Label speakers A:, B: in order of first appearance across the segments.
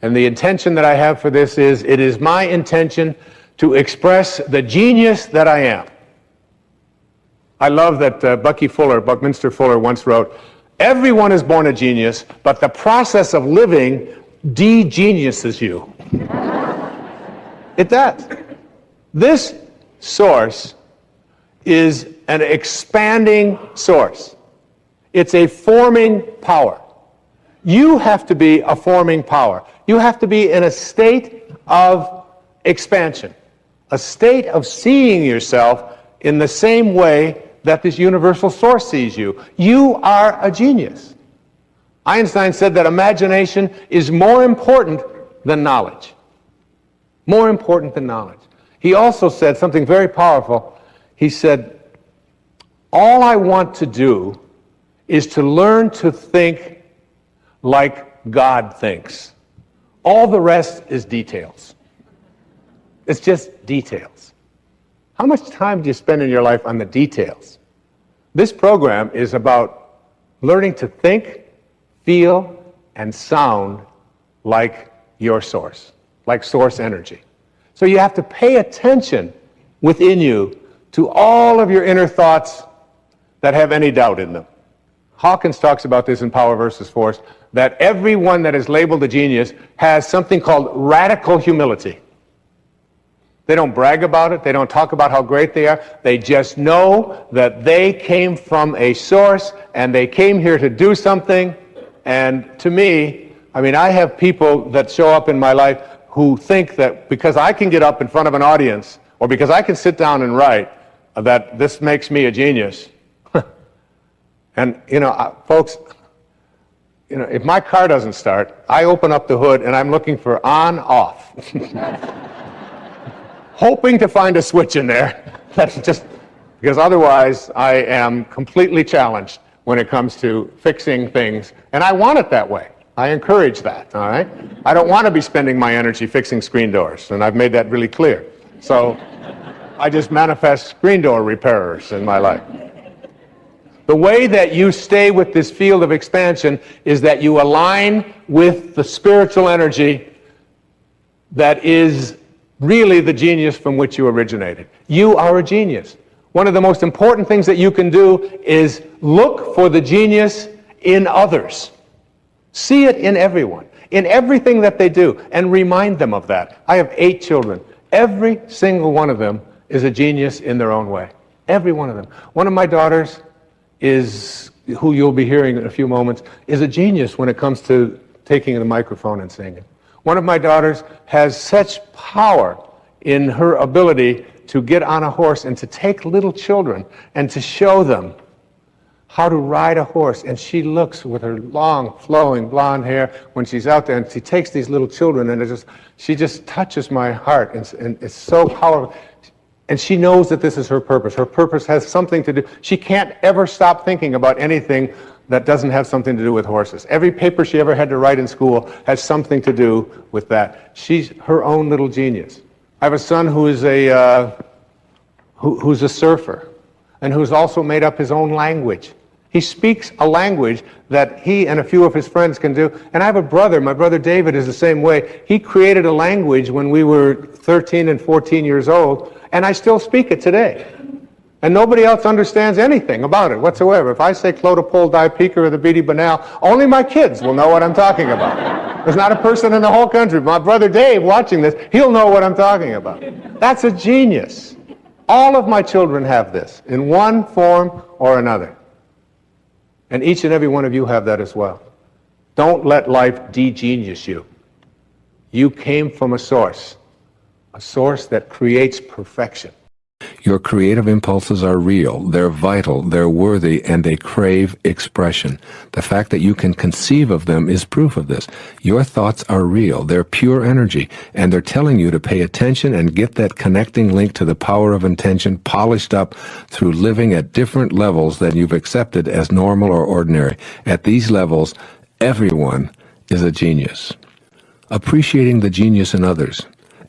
A: And the intention that I have for this is, it is my intention to express the genius that I am. I love that Buckminster Fuller once wrote, everyone is born a genius, but the process of living de-geniuses you. It does. This source is an expanding source. It's a forming power. You have to be a forming power. You have to be in a state of expansion, a state of seeing yourself in the same way that this universal source sees you. You are a genius. Einstein said that imagination is more important than knowledge. More important than knowledge. He also said something very powerful. He said, all I want to do is to learn to think like God thinks. All the rest is details. It's just details. How much time do you spend in your life on the details? This program is about learning to think, feel, and sound like your source, like source energy. So you have to pay attention within you to all of your inner thoughts that have any doubt in them. Hawkins talks about this in Power versus Force, that everyone that is labeled a genius has something called radical humility. They don't brag about it. They don't talk about how great they are. They just know that they came from a source and they came here to do something. And to me, I have people that show up in my life who think that because I can get up in front of an audience or because I can sit down and write, that this makes me a genius. And, folks, if my car doesn't start, I open up the hood and I'm looking for on, off. Hoping to find a switch in there. That's just because otherwise I am completely challenged when it comes to fixing things. And I want it that way. I encourage that, all right? I don't want to be spending my energy fixing screen doors, and I've made that really clear. So I just manifest screen door repairers in my life. The way that you stay with this field of expansion is that you align with the spiritual energy that is really the genius from which you originated. You are a genius. One of the most important things that you can do is look for the genius in others. See it in everyone, in everything that they do, and remind them of that. I have 8 children. Every single one of them is a genius in their own way. Every one of them. One of my daughters is, who you'll be hearing in a few moments, is a genius when it comes to taking the microphone and singing. One of my daughters has such power in her ability to get on a horse and to take little children and to show them how to ride a horse. And she looks with her long, flowing blonde hair when she's out there, and she takes these little children, and she just touches my heart, and it's so powerful. And she knows that this is her purpose. Her purpose has something to do. She can't ever stop thinking about anything that doesn't have something to do with horses. Every paper she ever had to write in school has something to do with that. She's her own little genius. I have a son who is who's a surfer, and who's also made up his own language. He speaks a language that he and a few of his friends can do. And I have a brother. My brother David is the same way. He created a language when we were 13 and 14 years old, and I still speak it today. And nobody else understands anything about it whatsoever. If I say Clodopole, Dipeka, or the Beatty Banal, only my kids will know what I'm talking about. There's not a person in the whole country. My brother Dave watching this, he'll know what I'm talking about. That's a genius. All of my children have this in one form or another. And each and every one of you have that as well. Don't let life de-genius you. You came from a source that creates perfection.
B: Your creative impulses are real, they're vital, they're worthy, and they crave expression. The fact that you can conceive of them is proof of this. Your thoughts are real, they're pure energy, and they're telling you to pay attention and get that connecting link to the power of intention polished up through living at different levels than you've accepted as normal or ordinary. At these levels, everyone is a genius. Appreciating the genius in others.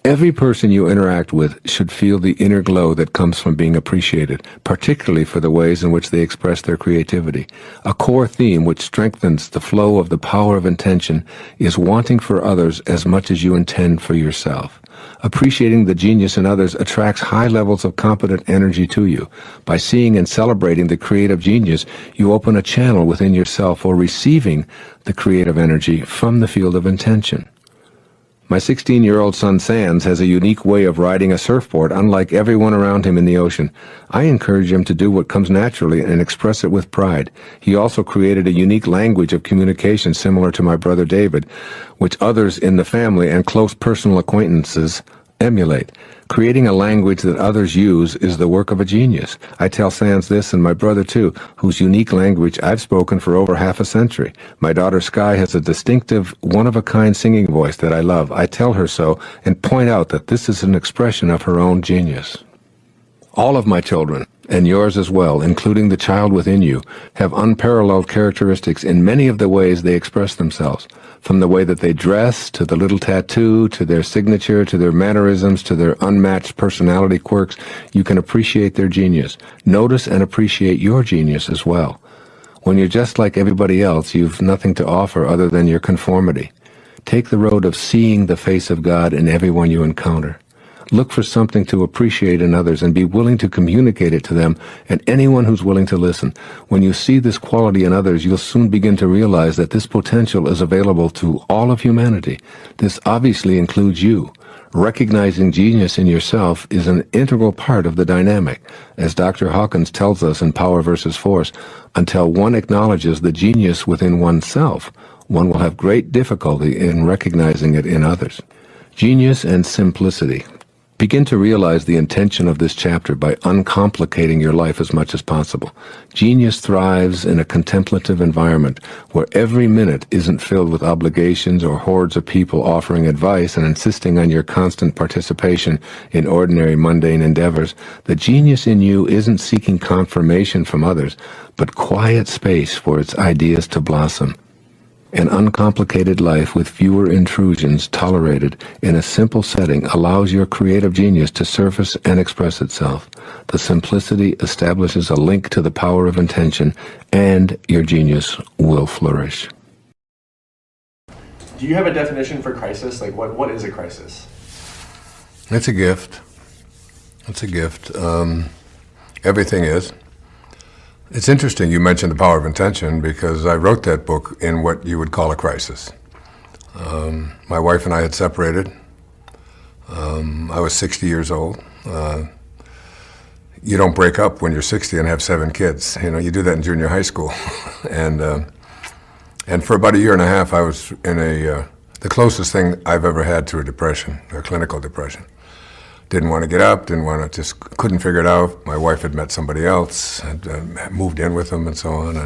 B: Every person you interact with should feel the inner glow that comes from being appreciated, particularly for the ways in which they express their creativity. A core theme which strengthens the flow of the power of intention is wanting for others as much as you intend for yourself. Appreciating the genius in others attracts high levels of competent energy to you. By seeing and celebrating the creative genius, you open a channel within yourself for receiving the creative energy from the field of intention. My 16-year-old son Sands has a unique way of riding a surfboard unlike everyone around him in the ocean. I encourage him to do what comes naturally and express it with pride. He also created a unique language of communication similar to my brother David, which others in the family and close personal acquaintances emulate. Creating a language that others use is the work of a genius. I tell Sands this, and my brother too, whose unique language I've spoken for over half a century. My daughter Sky has a distinctive, one-of-a-kind singing voice that I love. I tell her so and point out that this is an expression of her own genius. All of my children, and yours as well, including the child within you, have unparalleled characteristics in many of the ways they express themselves. From the way that they dress, to the little tattoo, to their signature, to their mannerisms, to their unmatched personality quirks, you can appreciate their genius. Notice and appreciate your genius as well. When you're just like everybody else, you've nothing to offer other than your conformity. Take the road of seeing the face of God in everyone you encounter. Look for something to appreciate in others and be willing to communicate it to them and anyone who's willing to listen. When you see this quality in others, you'll soon begin to realize that this potential is available to all of humanity. This obviously includes you. Recognizing genius in yourself is an integral part of the dynamic. As Dr. Hawkins tells us in Power versus Force, until one acknowledges the genius within oneself, one will have great difficulty in recognizing it in others. Genius and simplicity. Begin to realize the intention of this chapter by uncomplicating your life as much as possible. Genius thrives in a contemplative environment where every minute isn't filled with obligations or hordes of people offering advice and insisting on your constant participation in ordinary mundane endeavors. The genius in you isn't seeking confirmation from others, but quiet space for its ideas to blossom. An uncomplicated life with fewer intrusions tolerated in a simple setting allows your creative genius to surface and express itself. The simplicity establishes a link to the power of intention, and your genius will flourish.
C: Do you have a definition for crisis? Like, what is a crisis?
D: It's a gift. It's a gift. Everything is. It's interesting you mentioned The Power of Intention because I wrote that book in what you would call a crisis. My wife and I had separated. I was 60 years old. You don't break up when you're 60 and have 7 kids. You know, you do that in junior high school. And for about a year and a half, I was in the closest thing I've ever had to a depression, a clinical depression. Didn't want to get up, just couldn't figure it out. My wife had met somebody else, had moved in with them and so on.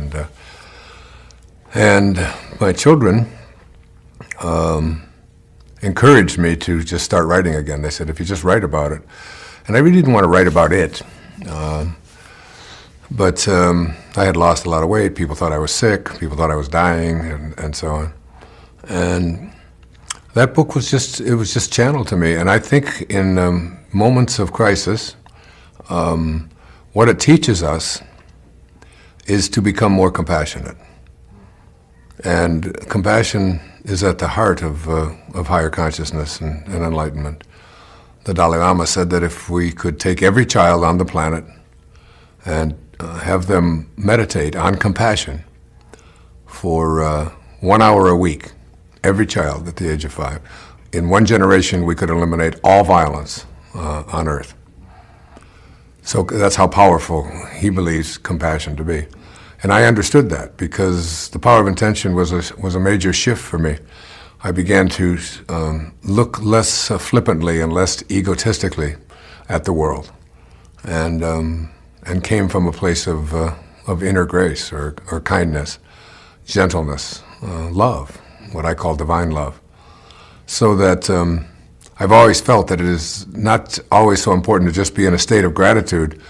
D: And my children encouraged me to just start writing again. They said, if you just write about it. And I really didn't want to write about it. But I had lost a lot of weight. People thought I was sick. People thought I was dying and so on. And that book was just channeled to me. And I think in moments of crisis, what it teaches us is to become more compassionate. And compassion is at the heart of higher consciousness and enlightenment. The Dalai Lama said that if we could take every child on the planet and have them meditate on compassion for 1 hour a week, every child at the age of 5. In one generation, we could eliminate all violence on Earth. So that's how powerful he believes compassion to be. And I understood that because the power of intention was a major shift for me. I began to look less flippantly and less egotistically at the world, and came from a place of inner grace or kindness, gentleness, love, what I call divine love. So that I've always felt that it is not always so important to just be in a state of gratitude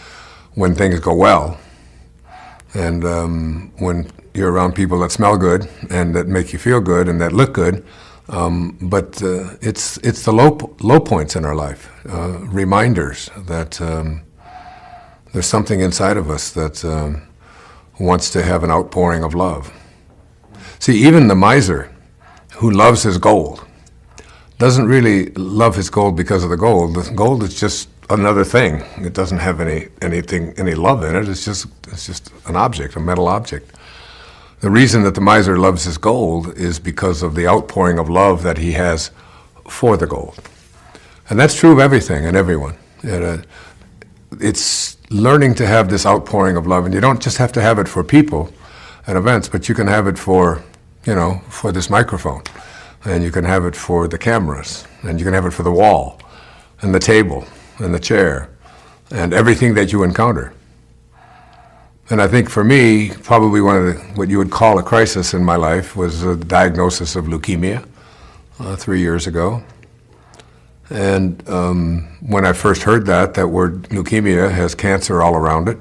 D: when things go well, and when you're around people that smell good and that make you feel good and that look good, But it's the low points in our life, reminders that there's something inside of us that wants to have an outpouring of love. See, even the miser who loves his gold doesn't really love his gold because of the gold. The gold is just another thing. It doesn't have any love in it. It's just an object, a metal object. The reason that the miser loves his gold is because of the outpouring of love that he has for the gold. And that's true of everything and everyone. It's learning to have this outpouring of love, and you don't just have to have it for people and events, but you can have it for, for this microphone, and you can have it for the cameras, and you can have it for the wall, and the table, and the chair, and everything that you encounter. And I think for me, probably one of what you would call a crisis in my life was a diagnosis of leukemia 3 years ago. And when I first heard that word leukemia has cancer all around it.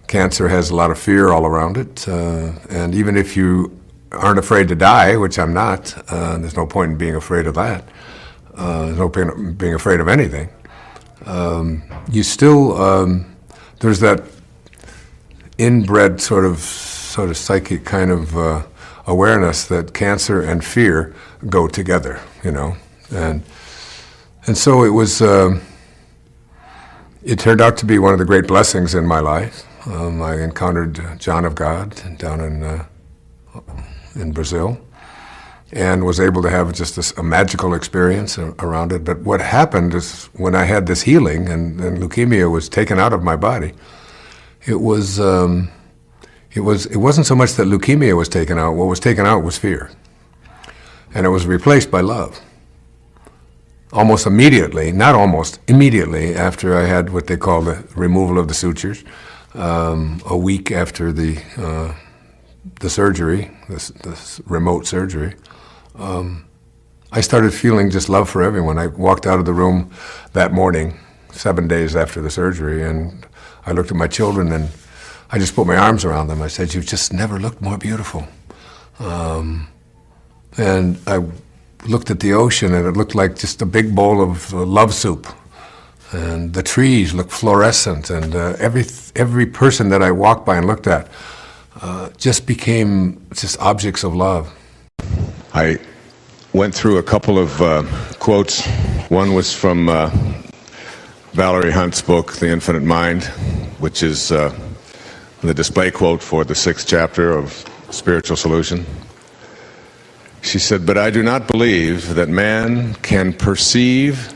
D: Cancer has a lot of fear all around it. And even if you aren't afraid to die, which I'm not, there's no point in being afraid of that. There's no point in being afraid of anything. You still, there's that inbred sort of psychic kind of awareness that cancer and fear go together, And so it was, it turned out to be one of the great blessings in my life. I encountered John of God down in Brazil and was able to have just a magical experience around it. But what happened is when I had this healing and leukemia was taken out of my body, it wasn't so much that leukemia was taken out. What was taken out was fear. And it was replaced by love. Almost immediately, not almost, immediately after I had what they call the removal of the sutures, a week after the surgery, this remote surgery, I started feeling just love for everyone. I walked out of the room that morning, 7 days after the surgery, and I looked at my children and I just put my arms around them. I said, "You've just never looked more beautiful." And I looked at the ocean and it looked like just a big bowl of love soup. And the trees looked fluorescent, and every person that I walked by and looked at just became just objects of love.
E: I went through a couple of quotes. One was from Valerie Hunt's book, The Infinite Mind, which is the display quote for the 6th chapter of Spiritual Solution. She said, "But I do not believe that man can perceive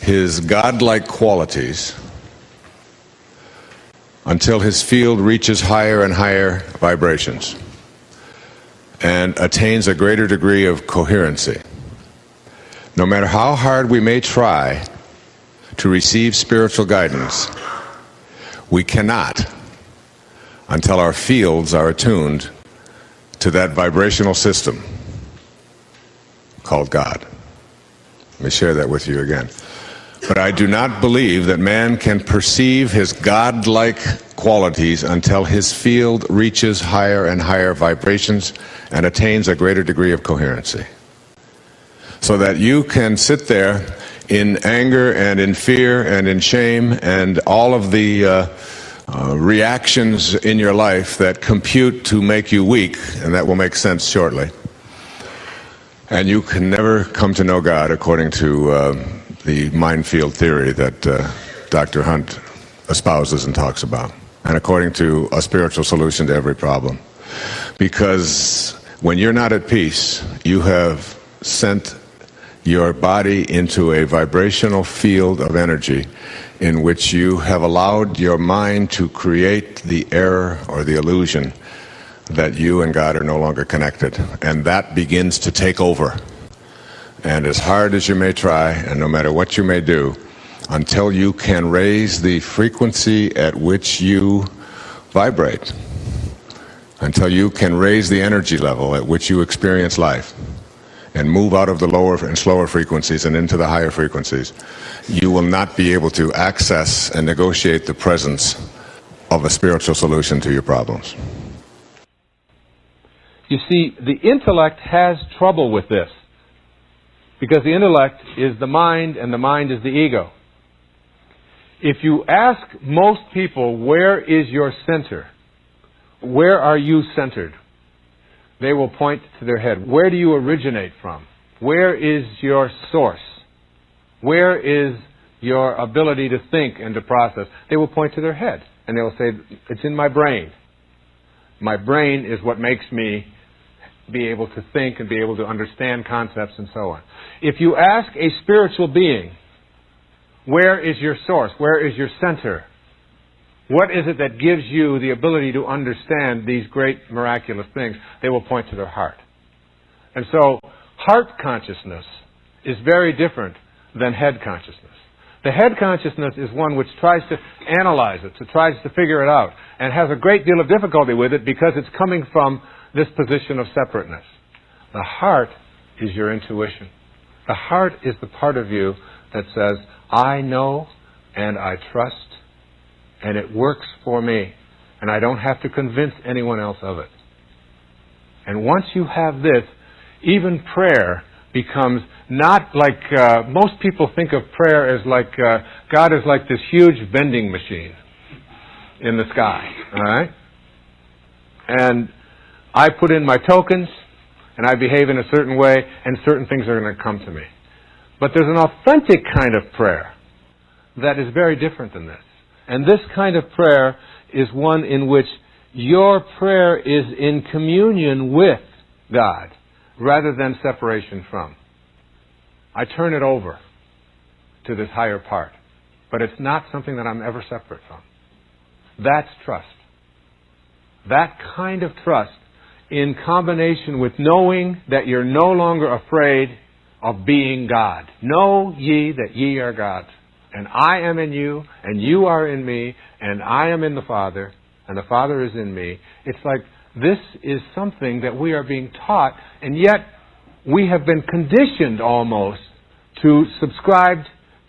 E: his godlike qualities until his field reaches higher and higher vibrations and attains a greater degree of coherency. No matter how hard we may try to receive spiritual guidance, we cannot until our fields are attuned to that vibrational system called God." Let me share that with you again. "But I do not believe that man can perceive his godlike qualities until his field reaches higher and higher vibrations and attains a greater degree of coherency." So that you can sit there in anger and in fear and in shame and all of the reactions in your life that compute to make you weak, and that will make sense shortly. And you can never come to know God according to the mind field theory that Dr. Hunt espouses and talks about, and according to a spiritual solution to every problem. Because when you're not at peace, you have sent your body into a vibrational field of energy in which you have allowed your mind to create the error or the illusion that you and God are no longer connected. And that begins to take over. And as hard as you may try, and no matter what you may do, until you can raise the frequency at which you vibrate, until you can raise the energy level at which you experience life, and move out of the lower and slower frequencies and into the higher frequencies, you will not be able to access and negotiate the presence of a spiritual solution to your problems.
F: You see, the intellect has trouble with this.
A: because the intellect is the mind and the mind is the ego. If you ask most people, where is your center? Where are you centered? They will point to their head. Where do you originate from? Where is your source? Where is your ability to think and to process? They will point to their head, and they will say, it's in my brain. My brain is what makes me be able to think and be able to understand concepts and so on. If you ask a spiritual being, where is your source? Where is your center? What is it that gives you the ability to understand these great miraculous things? They will point to their heart. And so, heart consciousness is very different than head consciousness. The head consciousness is one which tries to analyze it, tries to figure it out, and has a great deal of difficulty with it because it's coming from this position of separateness. The heart is your intuition. The heart is the part of you that says, I know and I trust, and it works for me, and I don't have to convince anyone else of it. And once you have this, even prayer becomes not like, most people think of prayer as like, God is like this huge vending machine in the sky, all right? And I put in my tokens, and I behave in a certain way, and certain things are going to come to me. But there's an authentic kind of prayer that is very different than this. And this kind of prayer is one in which your prayer is in communion with God rather than separation from. I turn it over to this higher part, but it's not something that I'm ever separate from. That's trust. That kind of trust, in combination with knowing that you're no longer afraid of being God. Know ye that ye are gods. And I am in you, and you are in me, and I am in the Father, and the Father is in me. It's like this is something that we are being taught, and yet we have been conditioned almost to subscribe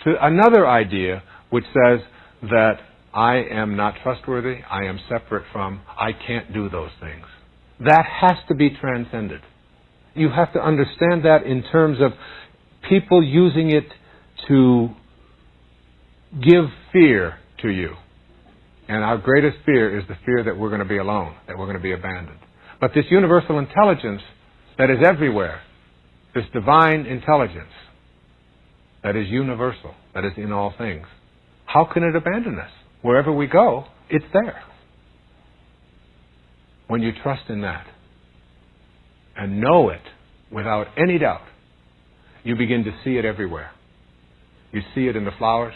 A: to another idea which says that I am not trustworthy, I am separate from, I can't do those things. That has to be transcended. You have to understand that in terms of people using it to give fear to you. And our greatest fear is the fear that we're going to be alone, that we're going to be abandoned. But this universal intelligence that is everywhere, this divine intelligence that is universal, that is in all things, how can it abandon us? Wherever we go, it's there. When you trust in that and know it without any doubt, you begin to see it everywhere. You see it in the flowers.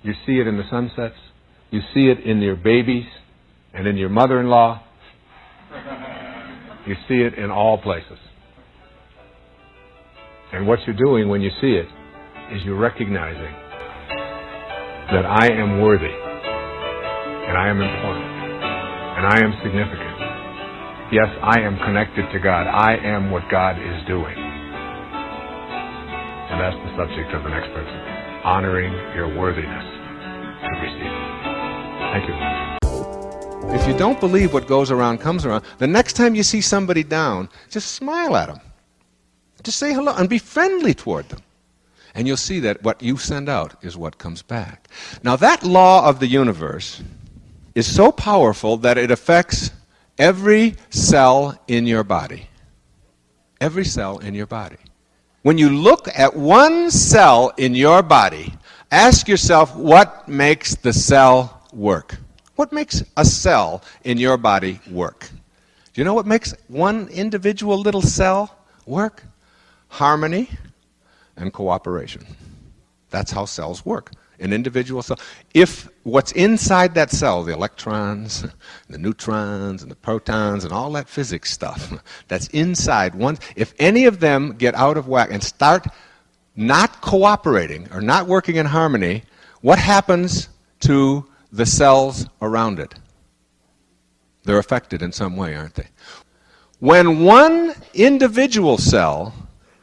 A: You see it in the sunsets. You see it in your babies and in your mother-in-law. You see it in all places. And what you're doing when you see it is you're recognizing that I am worthy, and I am important, and I am significant. Yes, I am connected to God. I am what God is doing. And that's the subject of the next principle. Honoring your worthiness to receive. Thank you.
B: If you don't believe what goes around comes around, the next time you see somebody down, just smile at them. Just say hello and be friendly toward them. And you'll see that what you send out is what comes back. Now that law of the universe is so powerful that it affects every cell in your body. Every cell in your body. When you look at one cell in your body, ask yourself what makes the cell work. What makes a cell in your body work? Do you know what makes one individual little cell work? Harmony and cooperation. That's how cells work. An individual cell. If what's inside that cell, the electrons, the neutrons, and the protons, and all that physics stuff that's inside one, if any of them get out of whack and start not cooperating or not working in harmony, what happens to the cells around it? They're affected in some way, aren't they? When one individual cell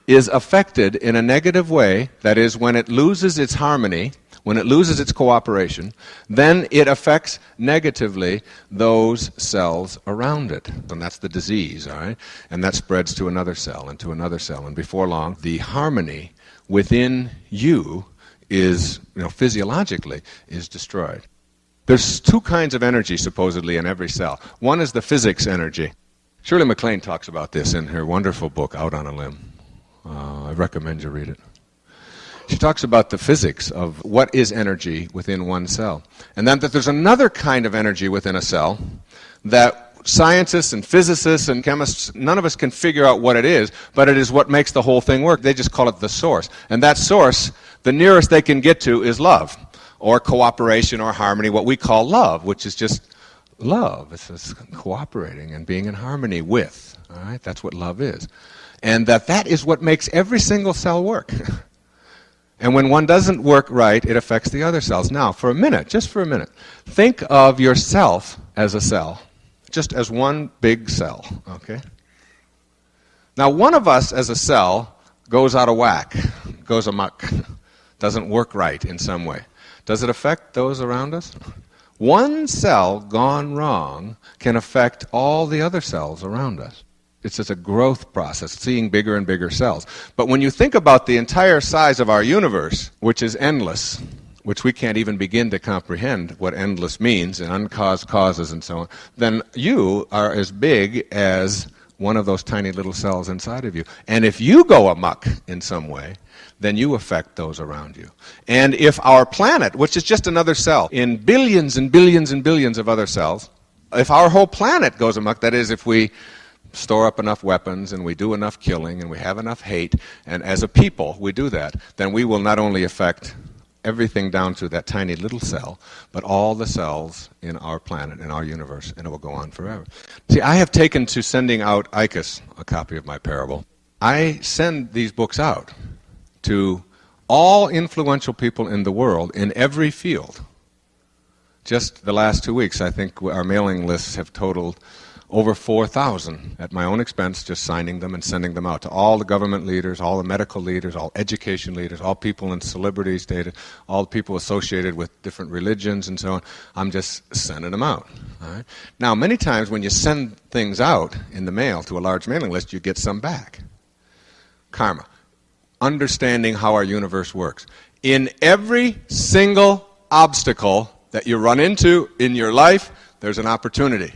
B: is affected in a negative way, that is, when it loses its harmony,
E: when it loses its cooperation, then it affects negatively those cells around it. And that's the disease, all right? And that spreads to another cell and to another cell. And before long, the harmony within you is, physiologically, is destroyed. There's two kinds of energy, supposedly, in every cell. One is the physics energy. Shirley MacLaine talks about this in her wonderful book, Out on a Limb. I recommend you read it. She talks about the physics of what is energy within one cell. And then that there's another kind of energy within a cell that scientists and physicists and chemists, none of us can figure out what it is, but it is what makes the whole thing work. They just call it the source. And that source, the nearest they can get to is love, or cooperation, or harmony, what we call love, which is just love. It's just cooperating and being in harmony with. All right? That's what love is. And that is what makes every single cell work. And when one doesn't work right, it affects the other cells. Now, for a minute, just for a minute, think of yourself as a cell, just as one big cell, okay? Now, one of us as a cell goes out of whack, goes amok, doesn't work right in some way. Does it affect those around us? One cell gone wrong can affect all the other cells around us. It's just a growth process, seeing bigger and bigger cells. But when you think about the entire size of our universe, which is endless, which we can't even begin to comprehend what endless means, and uncaused causes and so on, then you are as big as one of those tiny little cells inside of you. And if you go amok in some way, then you affect those around you. And if our planet, which is just another cell in billions and billions and billions of other cells, if our whole planet goes amok, that is, if we store up enough weapons and we do enough killing and we have enough hate, and as a people we do that, then we will not only affect everything down to that tiny little cell, but all the cells in our planet, in our universe, and it will go on forever. See, I have taken to sending out ICUS, a copy of my parable. I send these books out to all influential people in the world in every field. Just the last 2 weeks, I think our mailing lists have totaled over 4,000 at my own expense, just signing them and sending them out to all the government leaders, all the medical leaders, all education leaders, all people in celebrities, data, all people associated with different religions and so on. I'm just sending them out. All right? Now, many times when you send things out in the mail to a large mailing list, you get some back. Karma. Understanding how our universe works. In every single obstacle that you run into in your life, there's an opportunity.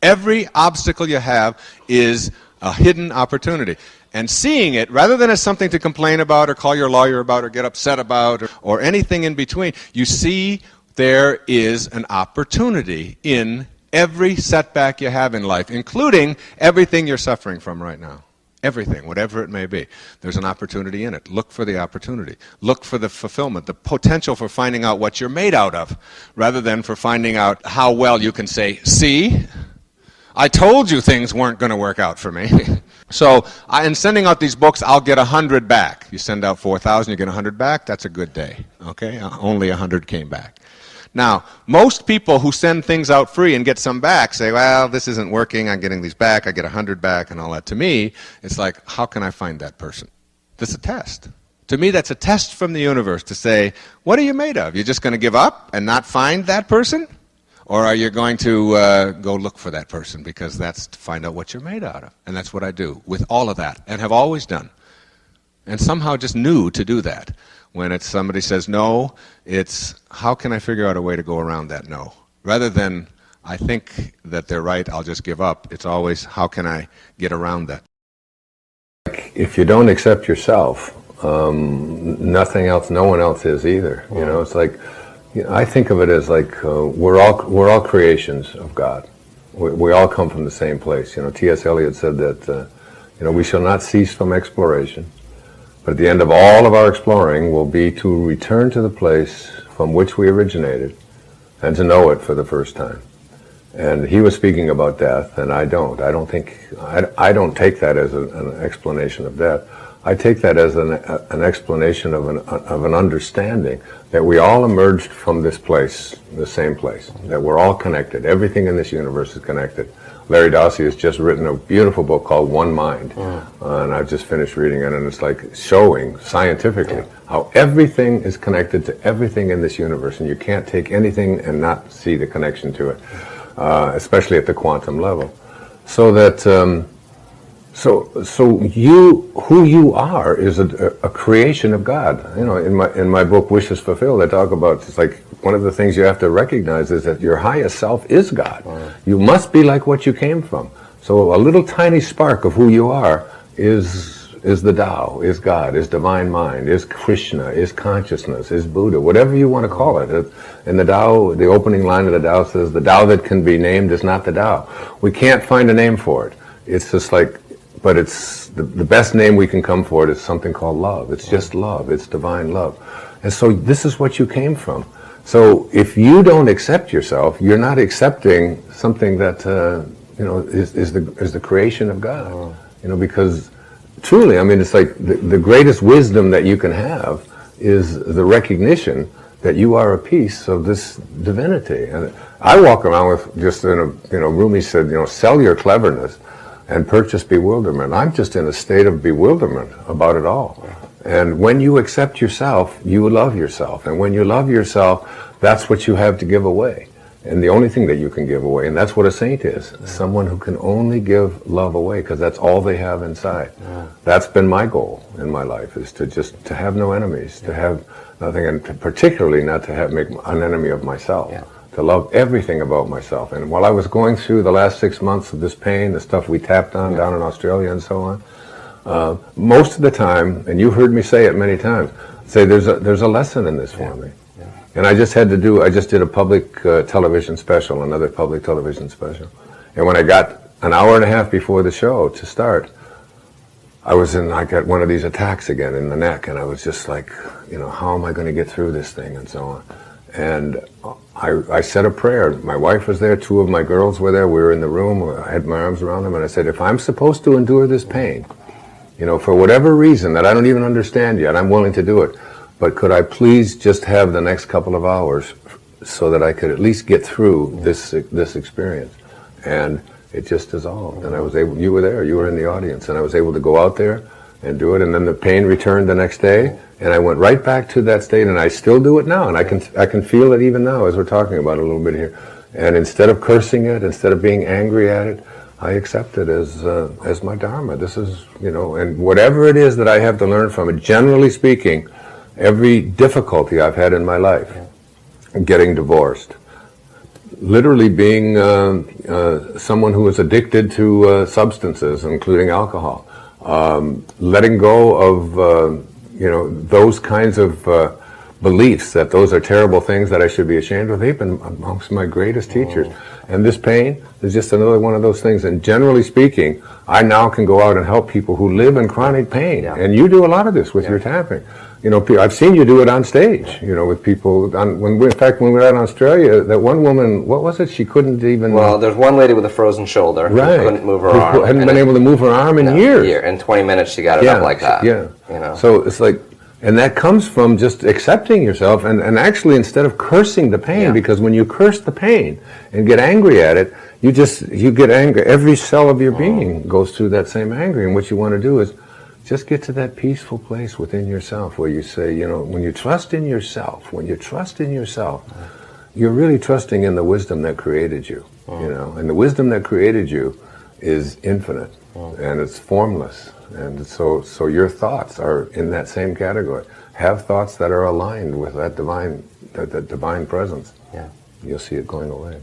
E: Every obstacle you have is a hidden opportunity. And seeing it, rather than as something to complain about or call your lawyer about or get upset about or anything in between, you see there is an opportunity in every setback you have in life, including everything you're suffering from right now. Everything, whatever it may be. There's an opportunity in it. Look for the opportunity. Look for the fulfillment, the potential for finding out what you're made out of, rather than for finding out how well you can say, see, I told you things weren't going to work out for me. So in sending out these books, I'll get 100 back. You send out 4,000, you get 100 back. That's a good day. Okay? Only 100 came back. Now, most people who send things out free and get some back say, well, this isn't working. I'm getting these back. I get 100 back and all that. To me, it's like, how can I find that person? This is a test. To me, that's a test from the universe to say, what are you made of? You're just going to give up and not find that person? Or are you going to go look for that person, because that's to find out what you're made out of? And that's what I do with all of that, and have always done. And somehow just knew to do that. When it's somebody says no, it's how can I figure out a way to go around that no? Rather than I think that they're right, I'll just give up. It's always how can I get around that?
B: If you don't accept yourself, nothing else, no one else is either. You know, it's like, I think of it as like we're all creations of God. We all come from the same place. You know, T.S. Eliot said that we shall not cease from exploration, but at the end of all of our exploring will be to return to the place from which we originated and to know it for the first time. And he was speaking about death, and I don't. I don't take that as an explanation of death. I take that as an explanation of an understanding that we all emerged from this place, the same place, that we're all connected. Everything in this universe is connected.
D: Larry Dossey has just written a beautiful book called One Mind, and I've just finished reading it, and it's like showing scientifically how everything is connected to everything in this universe, and you can't take anything and not see the connection to it, especially at the quantum level. So that so you, who you are, is a creation of God. You know, in my book Wishes Fulfilled, I talk about, it's like one of the things you have to recognize is that your highest self is God. You must be like what you came from. So a little tiny spark of who you are is the Tao, is God, is divine mind, is Krishna, is consciousness, is Buddha, whatever you want to call it. In the Tao, the opening line of the Tao says, the Tao that can be named is not the Tao. We can't find a name for it. It's just like, but it's the best name we can come for it is something called love. It's just love. It's divine love. And so this is what you came from. So if you don't accept yourself, you're not accepting something that you know is the creation of God. You know, because truly, I mean, it's like the greatest wisdom that you can have is the recognition that you are a piece of this divinity. And I walk around with just in a, you know, Rumi said, you know, sell your cleverness and purchase bewilderment. I'm just in a state of bewilderment about it all. And when you accept yourself, you love yourself. And when you love yourself, that's what you have to give away. And the only thing that you can give away, and that's what a saint is, someone who can only give love away, because that's all they have inside. That's been my goal in my life, is to have no enemies, to have nothing, and particularly not to make an enemy of myself. To love everything about myself. And while I was going through the last 6 months of this pain, the stuff we tapped on down in Australia and so on, most of the time, and you've heard me say it many times, say there's a lesson in this for me. And I just did a public television special, another public television special. And when I got an hour and a half before the show to start, I got one of these attacks again in the neck, and I was just like, you know, how am I going to get through this thing and so on. And I said a prayer. My wife was there, 2 of my girls were there, we were in the room, I had my arms around them, and I said, if I'm supposed to endure this pain, you know, for whatever reason that I don't even understand yet, I'm willing to do it. But could I please just have the next couple of hours so that I could at least get through this experience? And it just dissolved. And I was able, you were there, you were in the audience, and I was able to go out there and do it. And then the pain returned the next day, and I went right back to that state, and I still do it now. And I can feel it even now as we're talking about it a little bit here. And instead of cursing it, instead of being angry at it, I accept it as my dharma. This is, you know, and whatever it is that I have to learn from it, generally speaking, every difficulty I've had in my life, getting divorced, literally being someone who is addicted to substances, including alcohol, letting go of, you know, those kinds of beliefs that those are terrible things that I should be ashamed of. They've been amongst my greatest teachers. And this pain is just another one of those things. And generally speaking, I now can go out and help people who live in chronic pain. And you do a lot of this with your tapping. You know, I've seen you do it on stage, you know, with people. In fact, when we were out in Australia, that one woman, what was it? She couldn't even...
F: Well, there's one lady with a frozen shoulder who couldn't move her arm.
D: Who hadn't been able to move her arm in years.
F: In 20 minutes, she got it up like that.
D: Yeah.
F: You know?
D: So it's like... And that comes from just accepting yourself, and actually instead of cursing the pain, because when you curse the pain and get angry at it, you get angry. Every cell of your being goes through that same anger, and what you want to do is just get to that peaceful place within yourself where you say, you know, when you trust in yourself, you're really trusting in the wisdom that created you, you know, and the wisdom that created you is infinite, and it's formless. And so your thoughts are in that same category. Have thoughts that are aligned with that divine presence. You'll see it going away.